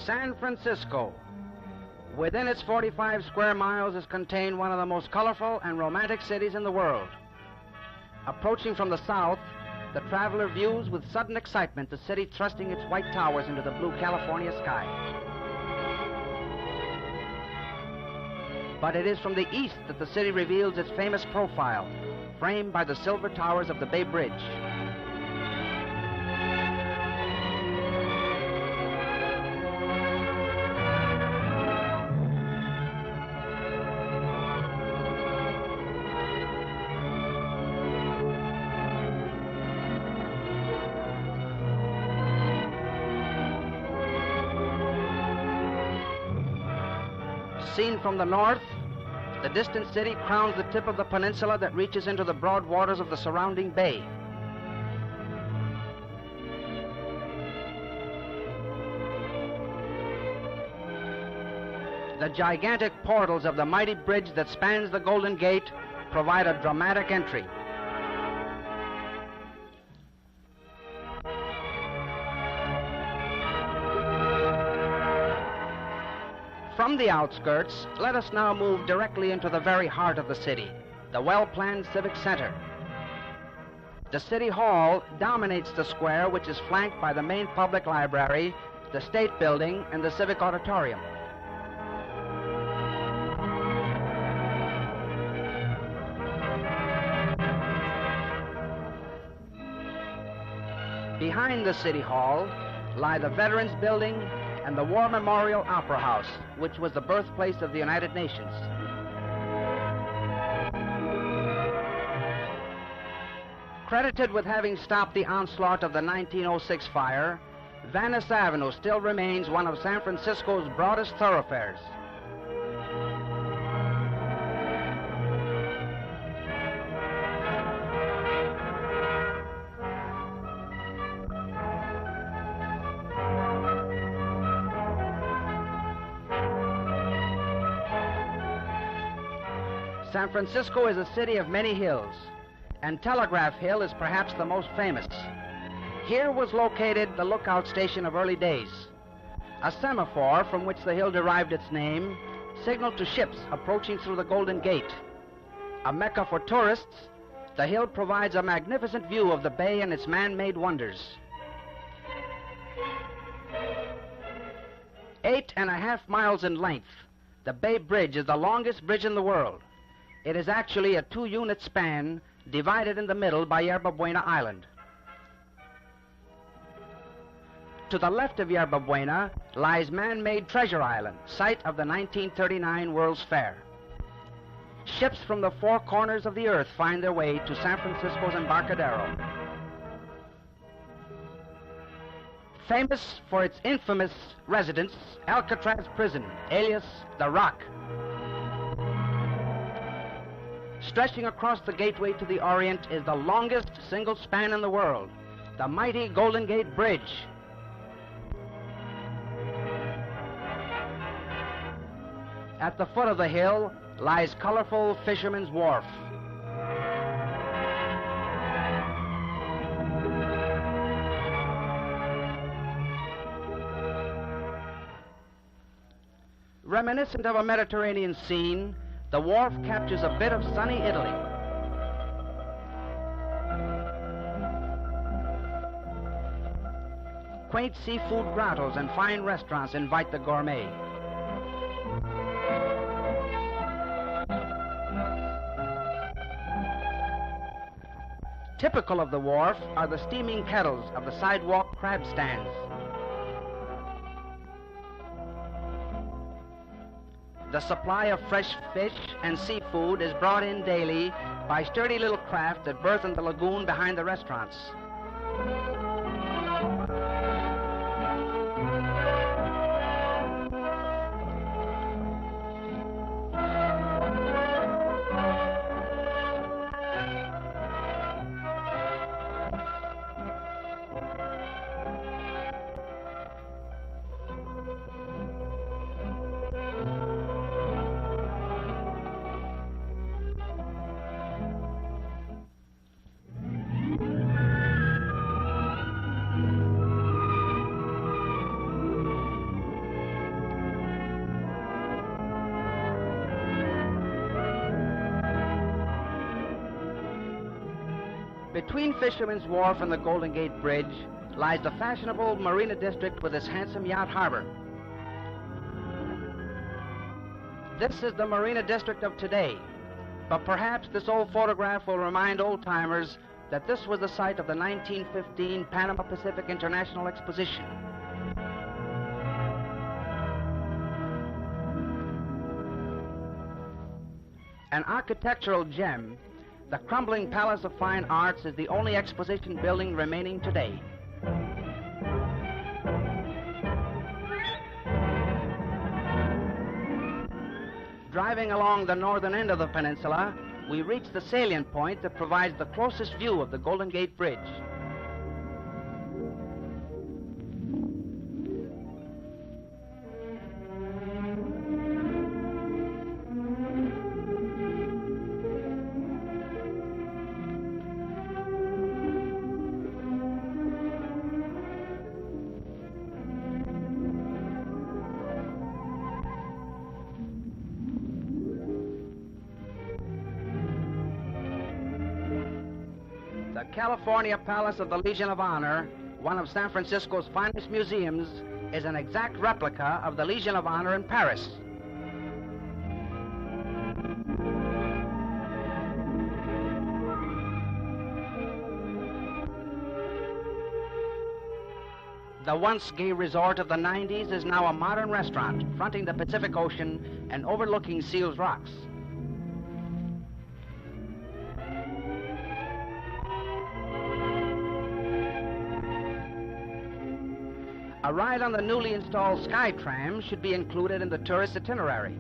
San Francisco. Within its 45 square miles is contained one of the most colorful and romantic cities in the world. Approaching from the south, the traveler views with sudden excitement the city thrusting its white towers into the blue California sky. But it is from the east that the city reveals its famous profile, framed by the silver towers of the Bay Bridge. Seen from the north, the distant city crowns the tip of the peninsula that reaches into the broad waters of the surrounding bay. The gigantic portals of the mighty bridge that spans the Golden Gate provide a dramatic entry. From the outskirts, let us now move directly into the very heart of the city, the well-planned Civic Center. The City Hall dominates the square, which is flanked by the main public library, the State Building, and the Civic Auditorium. Behind the City Hall lie the Veterans Building and the War Memorial Opera House, which was the birthplace of the United Nations. Credited with having stopped the onslaught of the 1906 fire, Venice Avenue still remains one of San Francisco's broadest thoroughfares. San Francisco is a city of many hills, and Telegraph Hill is perhaps the most famous. Here was located the lookout station of early days. A semaphore, from which the hill derived its name, signaled to ships approaching through the Golden Gate. A mecca for tourists, the hill provides a magnificent view of the bay and its man-made wonders. 8.5 miles in length, the Bay Bridge is the longest bridge in the world. It is actually a 2-unit span divided in the middle by Yerba Buena Island. To the left of Yerba Buena lies man-made Treasure Island, site of the 1939 World's Fair. Ships from the 4 corners of the earth find their way to San Francisco's Embarcadero. Famous for its infamous residence, Alcatraz Prison, alias the Rock. Stretching across the gateway to the Orient is the longest single span in the world, the mighty Golden Gate Bridge. At the foot of the hill lies colorful Fisherman's Wharf. Reminiscent of a Mediterranean scene, the wharf captures a bit of sunny Italy. Quaint seafood grottos and fine restaurants invite the gourmet. Typical of the wharf are the steaming kettles of the sidewalk crab stands. The supply of fresh fish and seafood is brought in daily by sturdy little craft that berth in the lagoon behind the restaurants. Between Fisherman's Wharf and the Golden Gate Bridge lies the fashionable Marina District with its handsome yacht harbor. This is the Marina District of today, but perhaps this old photograph will remind old-timers that this was the site of the 1915 Panama Pacific International Exposition. An architectural gem, the crumbling Palace of Fine Arts is the only exposition building remaining today. Driving along the northern end of the peninsula, we reach the salient point that provides the closest view of the Golden Gate Bridge. The California Palace of the Legion of Honor, one of San Francisco's finest museums, is an exact replica of the Legion of Honor in Paris. The once gay resort of the 90s is now a modern restaurant fronting the Pacific Ocean and overlooking Seals Rocks. A ride on the newly installed SkyTram should be included in the tourist itinerary.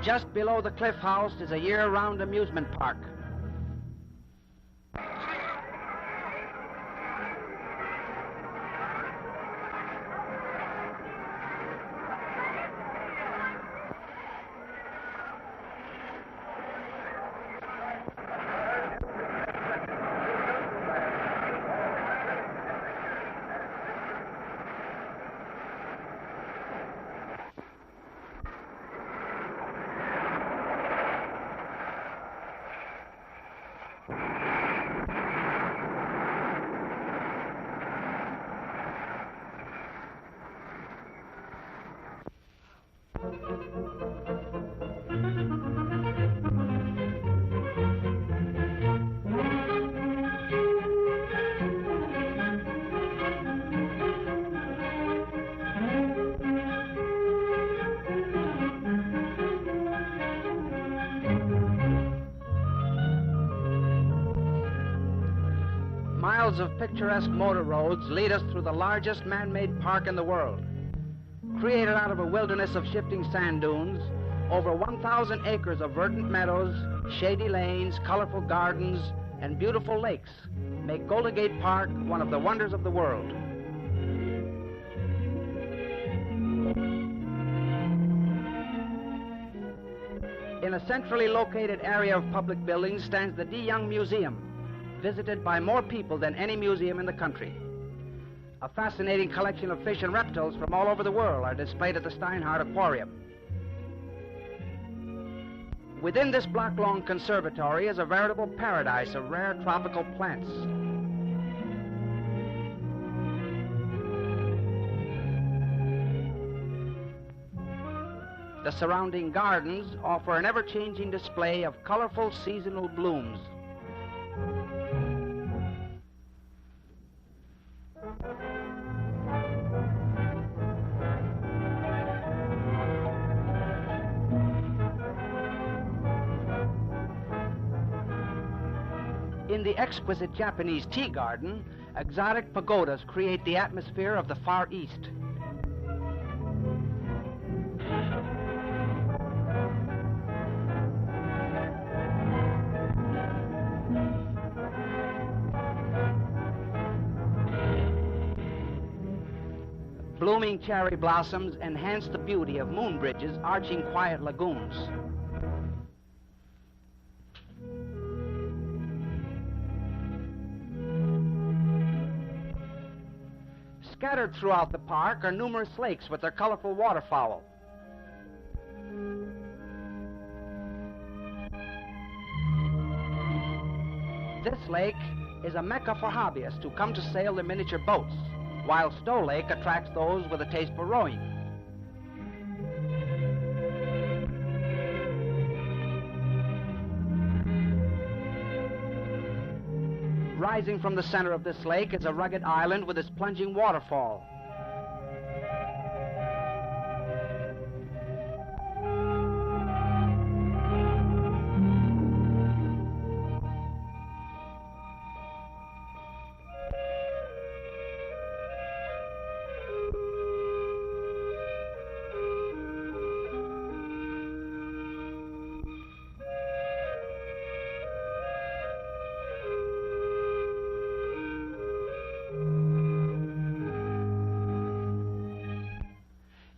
Just below the Cliff House is a year-round amusement park. Miles of picturesque motor roads lead us through the largest man-made park in the world. Created out of a wilderness of shifting sand dunes, over 1,000 acres of verdant meadows, shady lanes, colorful gardens, and beautiful lakes make Golden Gate Park one of the wonders of the world. In a centrally located area of public buildings stands the D. Young Museum, visited by more people than any museum in the country. A fascinating collection of fish and reptiles from all over the world are displayed at the Steinhardt Aquarium. Within this block-long conservatory is a veritable paradise of rare tropical plants. The surrounding gardens offer an ever-changing display of colorful seasonal blooms. In the exquisite Japanese tea garden, Exotic pagodas create the atmosphere of the Far East. Blooming cherry blossoms enhance the beauty of moon bridges arching quiet lagoons. Scattered throughout the park are numerous lakes with their colorful waterfowl. This lake is a mecca for hobbyists who come to sail their miniature boats, while Stowe Lake attracts those with a taste for rowing. Rising from the center of this lake is a rugged island with its plunging waterfall.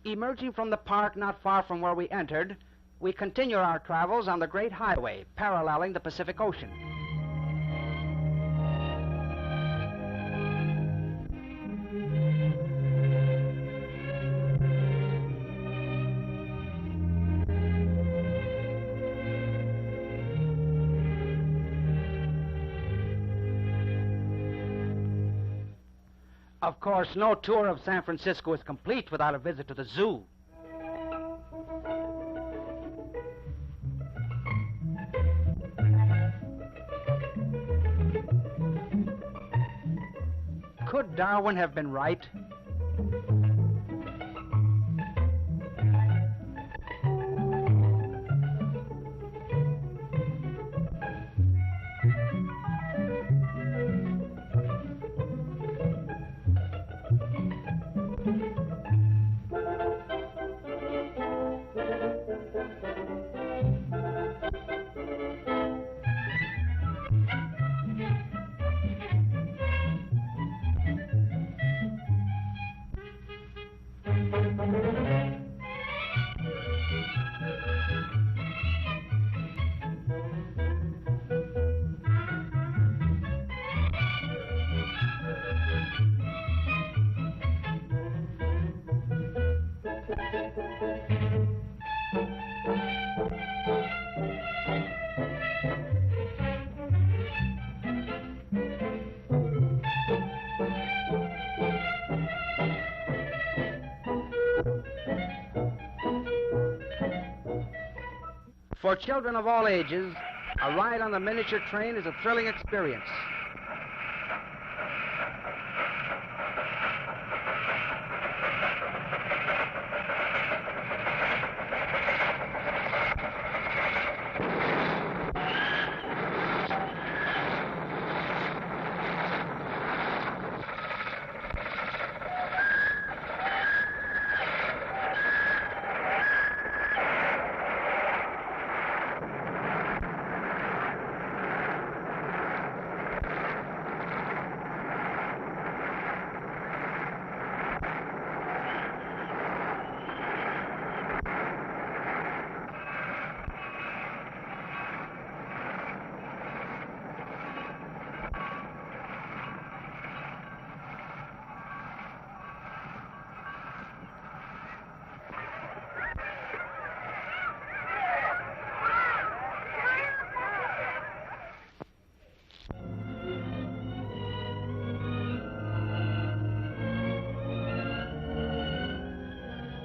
Emerging from the park not far from where we entered, we continue our travels on the Great Highway, paralleling the Pacific Ocean. Of course, no tour of San Francisco is complete without a visit to the zoo. Could Darwin have been right? For children of all ages, a ride on the miniature train is a thrilling experience.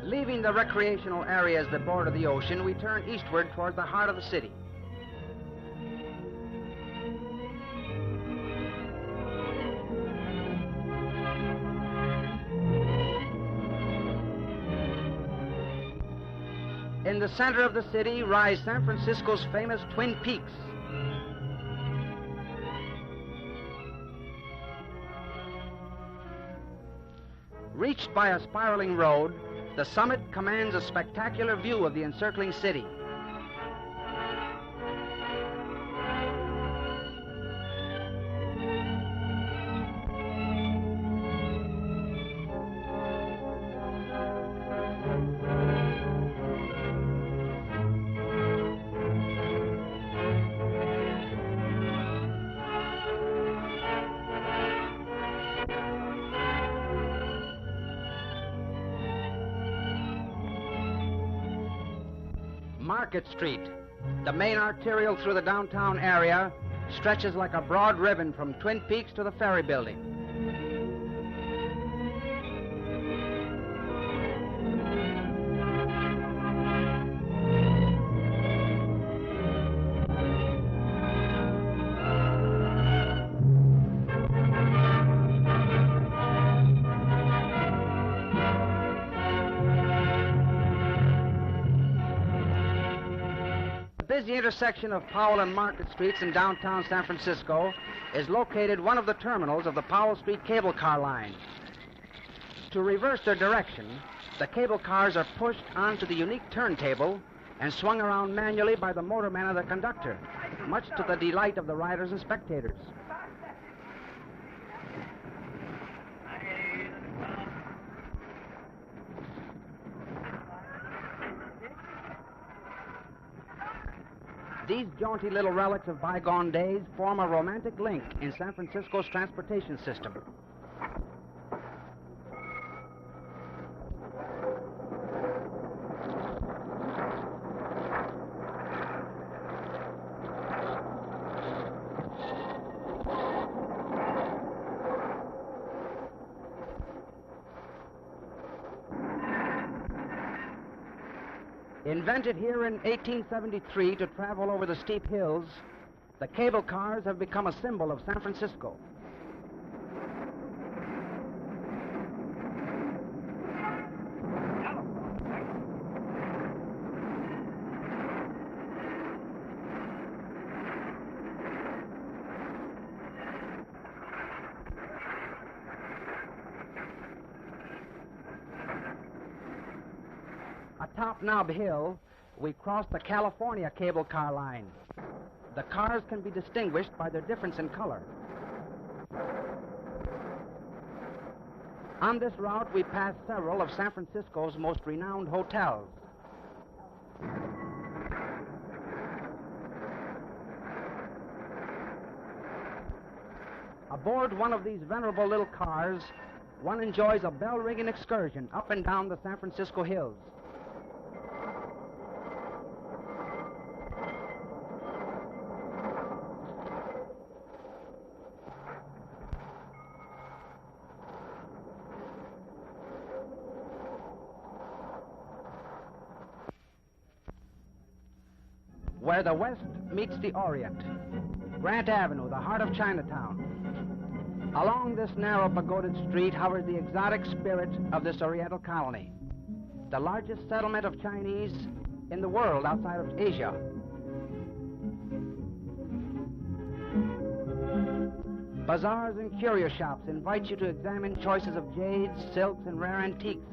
Leaving the recreational areas that border the ocean, we turn eastward toward the heart of the city. In the center of the city rise San Francisco's famous Twin Peaks. Reached by a spiraling road, the summit commands a spectacular view of the encircling city. Market Street, the main arterial through the downtown area, stretches like a broad ribbon from Twin Peaks to the Ferry Building. The busy intersection of Powell and Market Streets in downtown San Francisco is located one of the terminals of the Powell Street cable car line. To reverse their direction, the cable cars are pushed onto the unique turntable and swung around manually by the motorman and the conductor, much to the delight of the riders and spectators. These jaunty little relics of bygone days form a romantic link in San Francisco's transportation system. Invented here in 1873 to travel over the steep hills, the cable cars have become a symbol of San Francisco. Atop Nob Hill, we cross the California cable car line. The cars can be distinguished by their difference in color. On this route, we pass several of San Francisco's most renowned hotels. Aboard one of these venerable little cars, one enjoys a bell-ringing excursion up and down the San Francisco hills. Where the West meets the Orient, Grant Avenue, the heart of Chinatown. Along this narrow pagoded street hovers the exotic spirit of this Oriental colony, the largest settlement of Chinese in the world outside of Asia. Bazaars and curio shops invite you to examine choices of jades, silks, and rare antiques.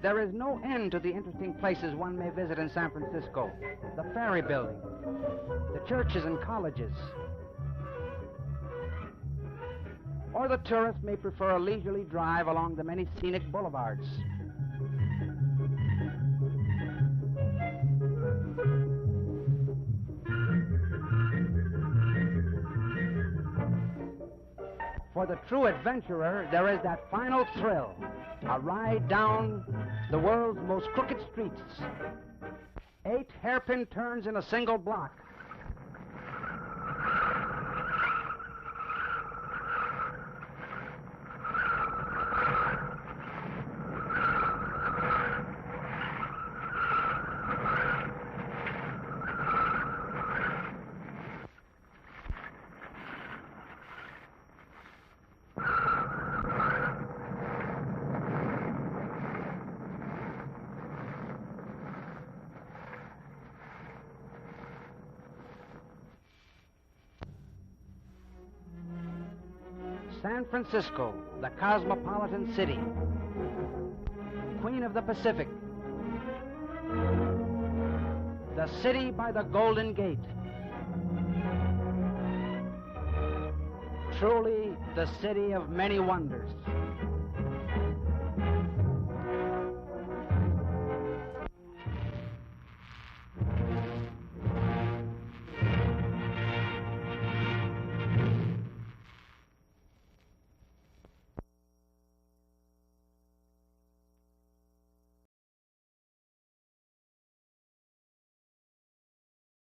There is no end to the interesting places one may visit in San Francisco. The Ferry Building, the churches and colleges. Or the tourist may prefer a leisurely drive along the many scenic boulevards. For the true adventurer, there is that final thrill, a ride down the world's most crooked streets. 8 hairpin turns in a single block. San Francisco, the cosmopolitan city, Queen of the Pacific, the city by the Golden Gate, truly the city of many wonders.